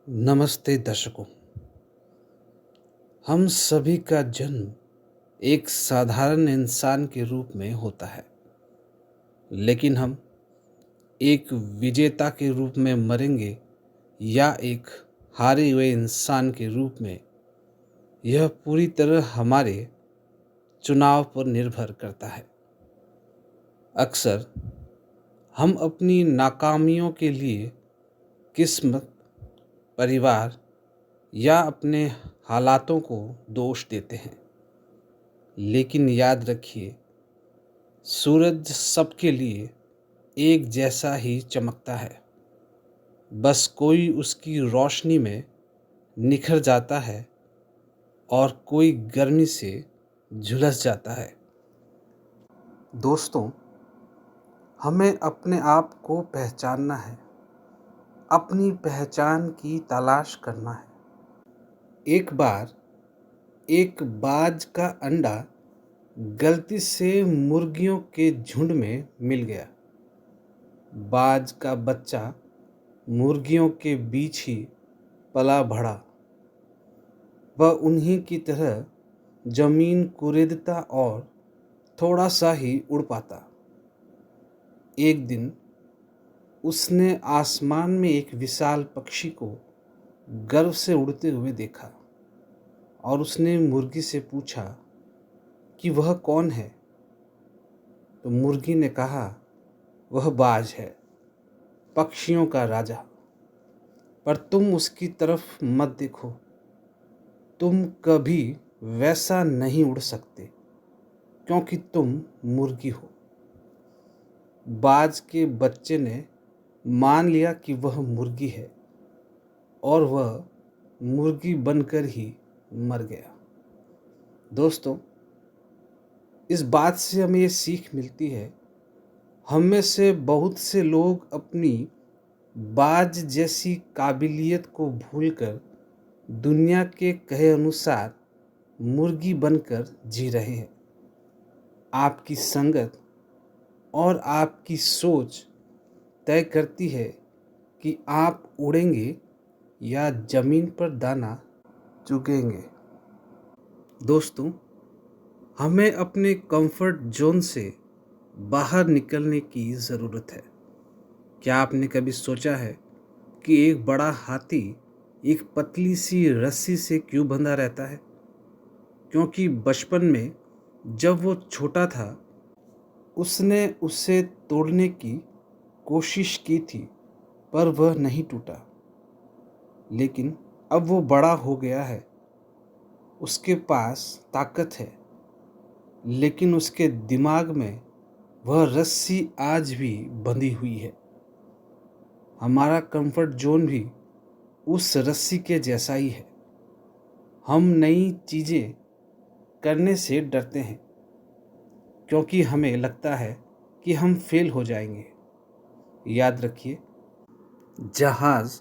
नमस्ते दर्शकों। हम सभी का जन्म एक साधारण इंसान के रूप में होता है, लेकिन हम एक विजेता के रूप में मरेंगे या एक हारे हुए इंसान के रूप में, यह पूरी तरह हमारे चुनाव पर निर्भर करता है। अक्सर हम अपनी नाकामियों के लिए किस्मत, परिवार या अपने हालातों को दोष देते हैं, लेकिन याद रखिए, सूरज सबके लिए एक जैसा ही चमकता है। बस कोई उसकी रोशनी में निखर जाता है और कोई गर्मी से झुलस जाता है। दोस्तों, हमें अपने आप को पहचानना है, अपनी पहचान की तलाश करना है। एक बार एक बाज का अंडा गलती से मुर्गियों के झुंड में मिल गया। बाज का बच्चा मुर्गियों के बीच ही पला बढ़ा। वह उन्हीं की तरह जमीन कुरेदता और थोड़ा सा ही उड़ पाता। एक दिन उसने आसमान में एक विशाल पक्षी को गर्व से उड़ते हुए देखा और उसने मुर्गी से पूछा कि वह कौन है। तो मुर्गी ने कहा, वह बाज है, पक्षियों का राजा। पर तुम उसकी तरफ मत देखो, तुम कभी वैसा नहीं उड़ सकते क्योंकि तुम मुर्गी हो। बाज के बच्चे ने मान लिया कि वह मुर्गी है और वह मुर्गी बनकर ही मर गया। दोस्तों, इस बात से हमें ये सीख मिलती है, हम में से बहुत से लोग अपनी बाज जैसी काबिलियत को भूलकर दुनिया के कहे अनुसार मुर्गी बनकर जी रहे हैं। आपकी संगत और आपकी सोच तय करती है कि आप उड़ेंगे या जमीन पर दाना चुगेंगे। दोस्तों, हमें अपने कंफर्ट जोन से बाहर निकलने की ज़रूरत है। क्या आपने कभी सोचा है कि एक बड़ा हाथी एक पतली सी रस्सी से क्यों बंधा रहता है? क्योंकि बचपन में जब वो छोटा था, उसने उसे तोड़ने की कोशिश की थी, पर वह नहीं टूटा। लेकिन अब वो बड़ा हो गया है, उसके पास ताकत है, लेकिन उसके दिमाग में वह रस्सी आज भी बंधी हुई है। हमारा कंफर्ट जोन भी उस रस्सी के जैसा ही है। हम नई चीज़ें करने से डरते हैं क्योंकि हमें लगता है कि हम फेल हो जाएंगे। याद रखिए, जहाज़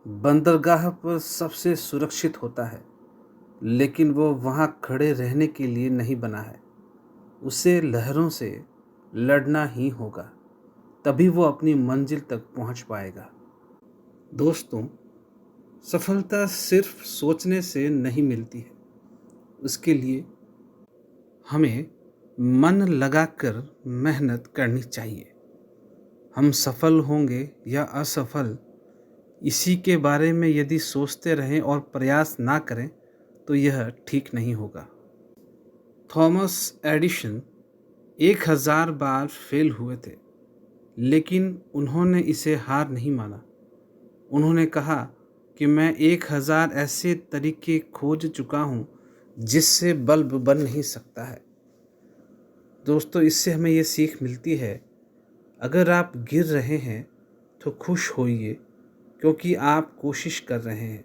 बंदरगाह पर सबसे सुरक्षित होता है, लेकिन वो वहाँ खड़े रहने के लिए नहीं बना है। उसे लहरों से लड़ना ही होगा, तभी वो अपनी मंजिल तक पहुँच पाएगा। दोस्तों, सफलता सिर्फ सोचने से नहीं मिलती है, उसके लिए हमें मन लगाकर मेहनत करनी चाहिए। हम सफल होंगे या असफल, इसी के बारे में यदि सोचते रहें और प्रयास ना करें तो यह ठीक नहीं होगा। थॉमस एडिसन 1000 बार फेल हुए थे, लेकिन उन्होंने इसे हार नहीं माना। उन्होंने कहा कि मैं 1000 ऐसे तरीके खोज चुका हूँ जिससे बल्ब बन नहीं सकता है। दोस्तों, इससे हमें ये सीख मिलती है, अगर आप गिर रहे हैं तो खुश होइए क्योंकि आप कोशिश कर रहे हैं।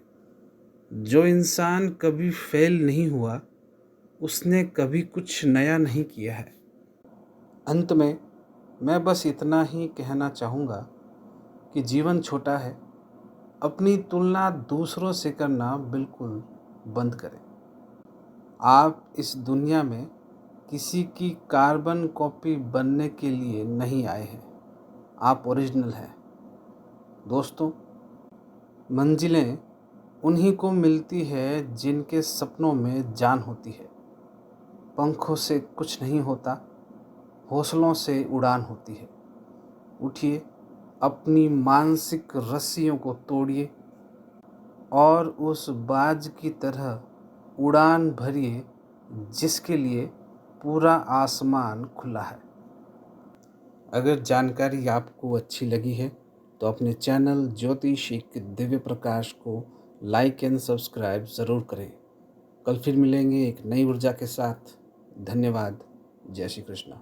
जो इंसान कभी फेल नहीं हुआ, उसने कभी कुछ नया नहीं किया है। अंत में मैं बस इतना ही कहना चाहूँगा कि जीवन छोटा है, अपनी तुलना दूसरों से करना बिल्कुल बंद करें। आप इस दुनिया में किसी की कार्बन कॉपी बनने के लिए नहीं आए हैं, आप ओरिजिनल हैं। दोस्तों, मंजिलें उन्हीं को मिलती है जिनके सपनों में जान होती है। पंखों से कुछ नहीं होता, हौसलों से उड़ान होती है। उठिए, अपनी मानसिक रस्सियों को तोड़िए और उस बाज की तरह उड़ान भरिए जिसके लिए पूरा आसमान खुला है। अगर जानकारी आपको अच्छी लगी है तो अपने चैनल ज्योतिषिक दिव्य प्रकाश को लाइक एंड सब्सक्राइब ज़रूर करें। कल फिर मिलेंगे एक नई ऊर्जा के साथ। धन्यवाद। जय श्री कृष्ण।